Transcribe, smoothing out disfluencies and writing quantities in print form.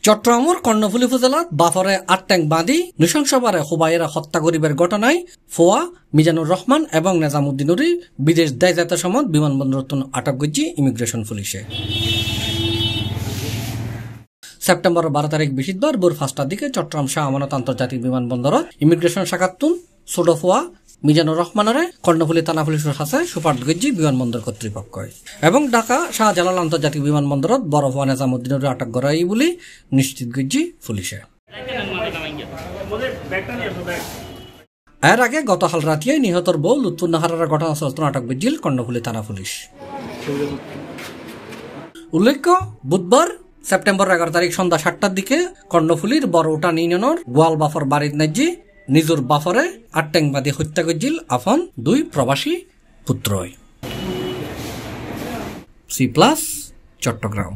চট্টগ্রামের কর্ণফুলী উপজেলাত বাফরে ৮ ট্যাঙ্ক বাঁধি নৃশংসভাবে হুবাইয়েরা হত্যা করিবার ঘটনায় ফোয়া মিজানুর রহমান এবং নেজামুদ্দিনুরি বিদেশ দায় যাতে সময় বিমানবন্দর আটক করছে ইমিগ্রেশন পুলিশে। সেপ্টেম্বর ১২ তারিখ বৃহস্পতিবার ভোর ৫টার দিকে চট্টগ্রাম শাহ আমানত আন্তর্জাতিক বিমানবন্দরত ইমিগ্রেশন শাখাতুন ছোট ফোয়া মিজানুর রহমানরে কর্ণফুলী থানা পুলিশের কাছে সুপার্দ করছে বিমানবন্দর কর্তৃপক্ষ এবং ঢাকা শাহজালাল আন্তর্জাতিক বিমানবন্দরত বড় ফোয়া নেজামুদ্দিনুরি আটক করাই বলে নিশ্চিত করছে পুলিশে। এর আগে গতকাল রাতে নিহতর বউ লুৎফুন্নাহারের ঘটনাস্থল আটক করছিল কর্ণফুলী থানা পুলিশ। উল্লেখ্য, বুধবার সেপ্টেম্বর ১১ তারিখ সন্ধ্যা ৭টার দিকে কর্ণফুলীর বড় উঠান ইউনিয়নের গোয়াল বাফর বাড়ির নাজি নিজের বাফরে ৮ ট্যাঙ্ক বাঁধি হত্যা করছিল আপন ২ প্রবাসী পুত্র। C plus Chittagong.